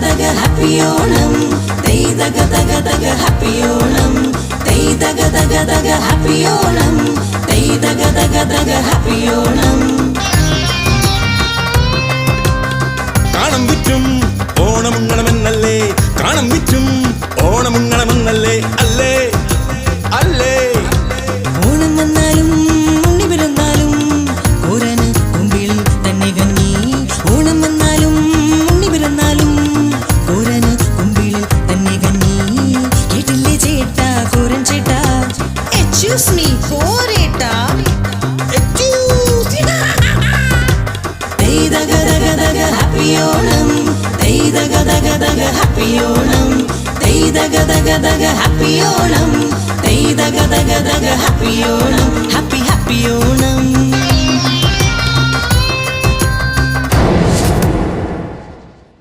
daga happy onam. Day daga daga happy onam. Day daga happy onam. Day daga happy onam. കാണം വിറ്റും ഓണമുങ്ങണമെന്നല്ലേ കാണം വിറ്റും ഓണമുങ്ങണമെന്നല്ലേ അല്ലേ അല്ലേ ഓണം വന്നാലും ഉണ്ണി പിറന്നാലും കോരന് കുമ്പിൽ തന്നെ കഞ്ഞി ഓണം വന്നാലും ഉണ്ണി പിറന്നാലും കോരന് കുമ്പിൽ തന്നെ കഞ്ഞി കേട്ടില്ലേ ചേട്ടാ കോരൻ ചേട്ടാ എക്സ്ക്യൂസ് മീ കോരേട്ടാ happy onam. Day daga happy onam. Day daga happy onam. Day daga happy onam. Happy onam.